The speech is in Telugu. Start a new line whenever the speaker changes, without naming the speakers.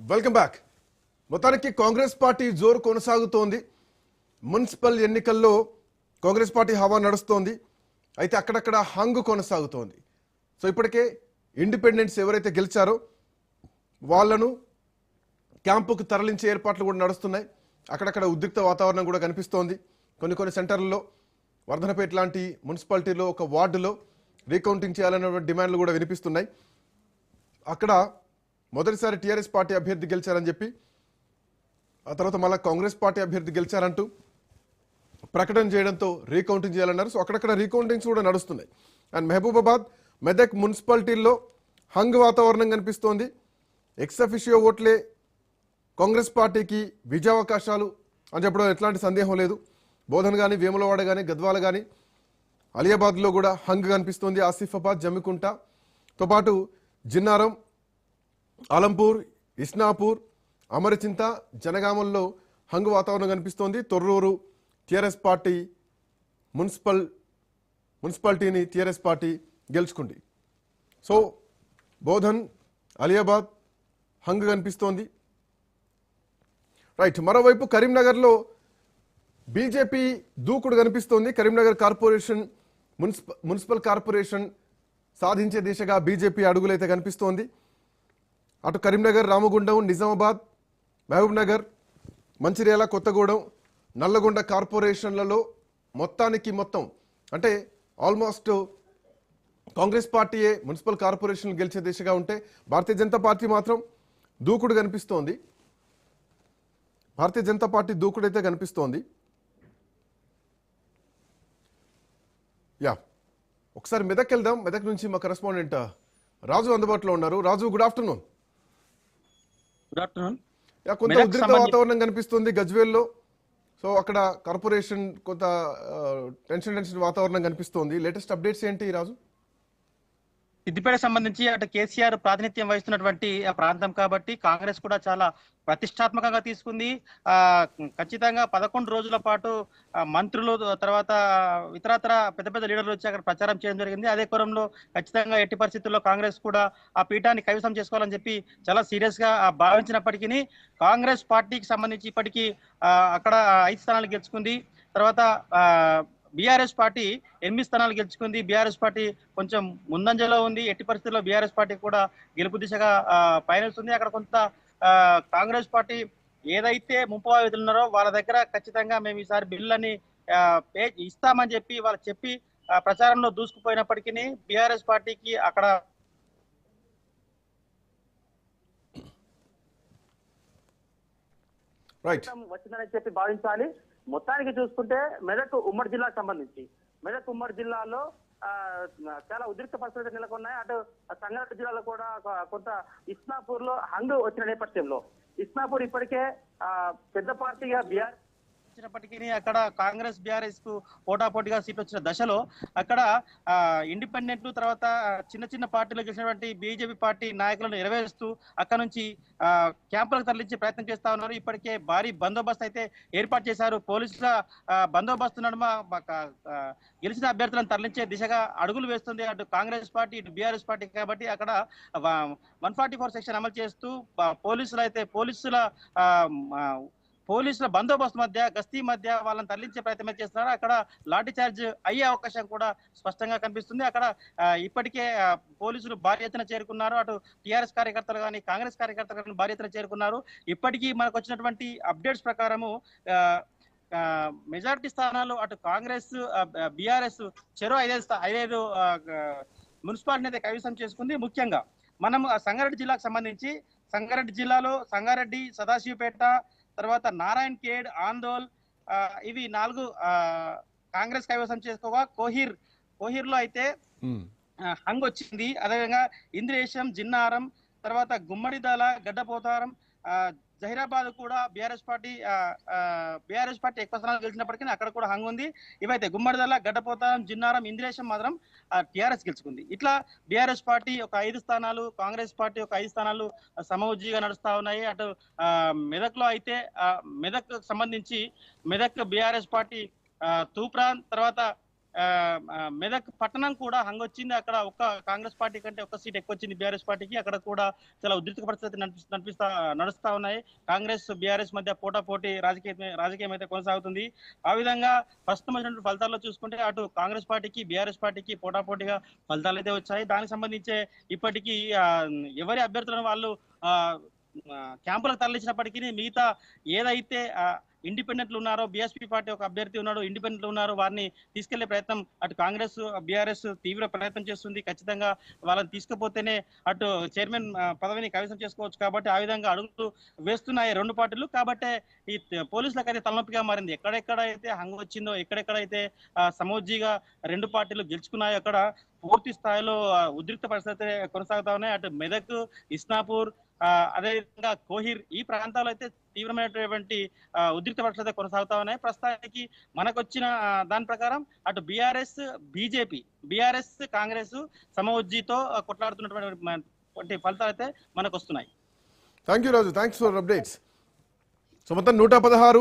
Welcome back. మొత్తానికి కాంగ్రెస్ పార్టీ జోరు కొనసాగుతోంది. మున్సిపల్ ఎన్నికల్లో కాంగ్రెస్ పార్టీ హవా నడుస్తోంది. అయితే అక్కడక్కడ హంగు కొనసాగుతోంది. సో ఇప్పటికే ఇండిపెండెంట్స్ ఎవరైతే గెలిచారో వాళ్ళను క్యాంపుకు తరలించే ఏర్పాట్లు కూడా నడుస్తున్నాయి. అక్కడక్కడ ఉద్రిక్త వాతావరణం కూడా కనిపిస్తోంది. కొన్ని సెంటర్లలో వర్ధనపేట లాంటి మున్సిపాలిటీలో ఒక వార్డులో రీకౌంటింగ్ చేయాలనే డిమాండ్లు కూడా వినిపిస్తున్నాయి. అక్కడ మొదటిసారి టీఆర్ఎస్ పార్టీ అభ్యర్థి గెలిచారని చెప్పి ఆ తర్వాత మళ్ళీ కాంగ్రెస్ పార్టీ అభ్యర్థి గెలిచారంటూ ప్రకటన చేయడంతో రీకౌంటింగ్ చేయాలన్నారు. సో అక్కడక్కడ రీకౌంటింగ్స్ కూడా నడుస్తున్నాయి. అండ్ మహబూబాబాద్, మెదక్ మున్సిపాలిటీల్లో హంగ్ వాతావరణం కనిపిస్తోంది. ఎక్సఫిషియో ఓట్లే కాంగ్రెస్ పార్టీకి విజయావకాశాలు అని చెప్పడం ఎట్లాంటి సందేహం లేదు. బోధన్ కానీ, వేములవాడ కానీ, గద్వాల కానీ, అలియాబాద్లో కూడా హంగ్ కనిపిస్తోంది. ఆసిఫాబాద్, జమ్మికుంటతో పాటు జిన్నారం, ఆలంపూర్, ఇస్నాపూర్, అమరచింత, జనగామంలో హంగు వాతావరణం కనిపిస్తోంది. తొర్రూరు టీఆర్ఎస్ పార్టీ మున్సిపాలిటీని టీఆర్ఎస్ పార్టీ గెలుచుకుంది. సో బోధన్, అలియాబాద్ హంగు కనిపిస్తోంది. రైట్. మరోవైపు కరీంనగర్లో బీజేపీ దూకుడు కనిపిస్తోంది. కరీంనగర్ కార్పొరేషన్ మున్సిపల్ కార్పొరేషన్ సాధించే దిశగా బీజేపీ అడుగులైతే కనిపిస్తోంది. అటు కరీంనగర్, రామగుండం, నిజామాబాద్, మహబూబ్ నగర్, మంచిర్యాల, కొత్తగూడెం, నల్లగొండ కార్పొరేషన్లలో మొత్తం అంటే ఆల్మోస్ట్ కాంగ్రెస్ పార్టీయే మున్సిపల్ కార్పొరేషన్లు గెలిచే దిశగా ఉంటే భారతీయ జనతా పార్టీ మాత్రం దూకుడు కనిపిస్తోంది. భారతీయ జనతా పార్టీ దూకుడైతే కనిపిస్తోంది. ఒకసారి మెదక్ వెళ్దాం. మెదక్ నుంచి మా కరెస్పాండెంట్ రాజు అందుబాటులో ఉన్నారు. రాజు, గుడ్ ఆఫ్టర్నూన్. కొంత ఉద్రిక్త వాతావరణం కనిపిస్తుంది గజ్వేల్లో. సో అక్కడ కార్పొరేషన్ కొంత టెన్షన్ వాతావరణం కనిపిస్తోంది. లేటెస్ట్ అప్డేట్స్ ఏంటి రాజు?
సిద్దిపేటకు సంబంధించి అటు కేసీఆర్ ప్రాతినిధ్యం వహిస్తున్నటువంటి ఆ ప్రాంతం కాబట్టి కాంగ్రెస్ కూడా చాలా ప్రతిష్టాత్మకంగా తీసుకుంది. ఖచ్చితంగా 11 రోజుల పాటు మంత్రులు, తర్వాత ఇతరత్ర పెద్ద లీడర్లు వచ్చి అక్కడ ప్రచారం చేయడం జరిగింది. అదే కోణంలో ఖచ్చితంగా ఎట్టి పరిస్థితుల్లో కాంగ్రెస్ కూడా ఆ పీఠాన్ని కైవసం చేసుకోవాలని చెప్పి చాలా సీరియస్ గా భావించినప్పటికీ కాంగ్రెస్ పార్టీకి సంబంధించి ఇప్పటికీ అక్కడ 5 స్థానాలు గెలుచుకుంది. తర్వాత బీఆర్ఎస్ పార్టీ 8 స్థానాలు గెలుచుకుంది. బీఆర్ఎస్ పార్టీ కొంచెం ముందంజలో ఉంది. ఎట్టి పరిస్థితుల్లో బీఆర్ఎస్ పార్టీ కూడా గెలుపు దిశగా పయనిస్తుంది. అక్కడ కొంత కాంగ్రెస్ పార్టీ ఏదైతే ముంపువాదులు ఉన్నారో వాళ్ళ దగ్గర ఖచ్చితంగా మేము ఈసారి బిల్లుని ఇస్తామని చెప్పి వాళ్ళు చెప్పి ప్రచారంలో దూసుకుపోయినప్పటికీ బీఆర్ఎస్ పార్టీకి అక్కడ వచ్చిందని చెప్పి భావించాలి. మొత్తానికి చూసుకుంటే మెదక్ ఉమ్మడి జిల్లాకు సంబంధించి మెదక్ ఉమ్మడి జిల్లాలో చాలా ఉద్రిక్త పరిస్థితులు నెలకొన్నాయి. అటు సంగారెడ్డి జిల్లాలో కూడా కొంత ఇస్నాపూర్ లో హంగు వచ్చిన నేపథ్యంలో ఇస్నాపూర్ ఇప్పటికే పెద్ద పార్టీగా బీఆర్ వచ్చినప్పటికీ అక్కడ కాంగ్రెస్ బీఆర్ఎస్ కు పోటాపోటీగా సీట్లు వచ్చిన దశలో అక్కడ ఇండిపెండెంట్ తర్వాత చిన్న పార్టీలు గెలిచినటువంటి బీజేపీ పార్టీ నాయకులను నెరవేరుస్తూ అక్కడ నుంచి క్యాంపులకు తరలించే ప్రయత్నం చేస్తా ఉన్నారు. ఇప్పటికే భారీ బందోబస్తు అయితే ఏర్పాటు చేశారు. పోలీసుల బందోబస్తు నడుమ గెలిచిన అభ్యర్థులను తరలించే దిశగా అడుగులు వేస్తుంది అటు కాంగ్రెస్ పార్టీ, ఇటు బీఆర్ఎస్ పార్టీ. కాబట్టి అక్కడ 144 సెక్షన్ అమలు చేస్తూ పోలీసుల బందోబస్తు మధ్య, గస్తీ మధ్య వాళ్ళని తరలించే ప్రయత్నం చేస్తున్నారు. అక్కడ లాఠీ చార్జ్ అయ్యే అవకాశం కూడా స్పష్టంగా కనిపిస్తుంది. అక్కడ ఇప్పటికే పోలీసులు భారీ ఎత్తున చేరుకున్నారు. అటు టీఆర్ఎస్ కార్యకర్తలు కానీ, కాంగ్రెస్ కార్యకర్తలు కానీ భారీ ఎత్తున చేరుకున్నారు. ఇప్పటికీ మనకు వచ్చినటువంటి అప్డేట్స్ ప్రకారము మెజారిటీ స్థానాలు అటు కాంగ్రెస్, బీఆర్ఎస్ చెరో 5 మున్సిపాలిటీ అయితే కైవసం చేసుకుంది. ముఖ్యంగా మనం సంగారెడ్డి జిల్లాకు సంబంధించి సంగారెడ్డి జిల్లాలో సంగారెడ్డి, సదాశివపేట, తర్వాత నారాయణ్ ఖేడ్, ఆందోల్ ఇవి 4 కాంగ్రెస్ కైవసం చేసుకోగా కోహిర్ లో అయితే హంగ్ వచ్చింది. అదేవిధంగా ఇంద్రేశం, జిన్నారం, తర్వాత గుమ్మడిదల, గడ్డపోతారం, జహీరాబాద్ కూడా బీఆర్ఎస్ పార్టీ ఎక్కువ స్థానాలు గెలిచినప్పటికీ అక్కడ కూడా హంగ్ ఉంది. ఇవైతే గుమ్మడిదల, గడ్డపోతారం, జిన్నారం, ఇంద్రేశం మాత్రం టీఆర్ఎస్ గెలుచుకుంది. ఇట్లా బీఆర్ఎస్ పార్టీ ఒక 5 స్థానాలు, కాంగ్రెస్ పార్టీ ఒక 5 స్థానాలు సమవుజ్జీగా నడుస్తా ఉన్నాయి. అటు మెదక్ లో అయితే మెదక్ సంబంధించి మెదక్ బీఆర్ఎస్ పార్టీ తూప్రాన్, తర్వాత మెదక్ పట్టణం కూడా హంగొచ్చింది. అక్కడ ఒక్క కాంగ్రెస్ పార్టీ కంటే ఒక్క సీట్ ఎక్కువ వచ్చింది బీఆర్ఎస్ పార్టీకి. అక్కడ కూడా చాలా ఉద్రిక్త పరిస్థితి నడుస్తా ఉన్నాయి. కాంగ్రెస్ బీఆర్ఎస్ మధ్య పోటాపోటీ రాజకీయం అయితే కొనసాగుతుంది. ఆ విధంగా ప్రస్తుతం వచ్చినటువంటి ఫలితాల్లో చూసుకుంటే అటు కాంగ్రెస్ పార్టీకి బీఆర్ఎస్ పార్టీకి పోటాపోటీగా ఫలితాలు అయితే వచ్చాయి. దానికి సంబంధించే ఇప్పటికీ ఎవరి అభ్యర్థులను వాళ్ళు క్యాంపులకు తరలించినప్పటికీ మిగతా ఏదైతే ఇండిపెండెంట్లు ఉన్నారో, బీఎస్పీ పార్టీ ఒక అభ్యర్థి ఉన్నాడు, ఇండిపెండెంట్లు ఉన్నారు, వారిని తీసుకెళ్లే ప్రయత్నం అటు కాంగ్రెస్ బీఆర్ఎస్ తీవ్ర ప్రయత్నం చేస్తుంది. ఖచ్చితంగా వాళ్ళని తీసుకుపోతేనే అటు చైర్మన్ పదవిని కైవసం చేసుకోవచ్చు కాబట్టి ఆ విధంగా అడుగుతూ వేస్తున్నాయి రెండు పార్టీలు. కాబట్టి ఈ పోలీసులకు అయితే తలనొప్పిగా మారింది. ఎక్కడెక్కడైతే హంగు వచ్చిందో, ఎక్కడెక్కడైతే సమోజ్జీగా రెండు పార్టీలు గెలుచుకున్నాయో అక్కడ పూర్తి స్థాయిలో ఉద్రిక్త పరిస్థితి కొనసాగుతా ఉన్నాయి. అటు మెదక్, ఇస్నాపూర్, అదేవిధంగా కోహిర్ ఈ ప్రాంతాల్లో అయితే తీవ్రమైనటువంటి ఉద్రిక్త పరిస్థితి కొనసాగుతా ఉన్నాయి. ప్రస్తుతానికి మనకు వచ్చిన దాని ప్రకారం అటు బీఆర్ఎస్ బీజేపీ, బీఆర్ఎస్ కాంగ్రెస్ సమవుజ్జీతో కొట్లాడుతున్నటువంటి ఫలితాలు అయితే మనకు వస్తున్నాయి.
Thank you Raju, thanks for updates. So మొత్తం 116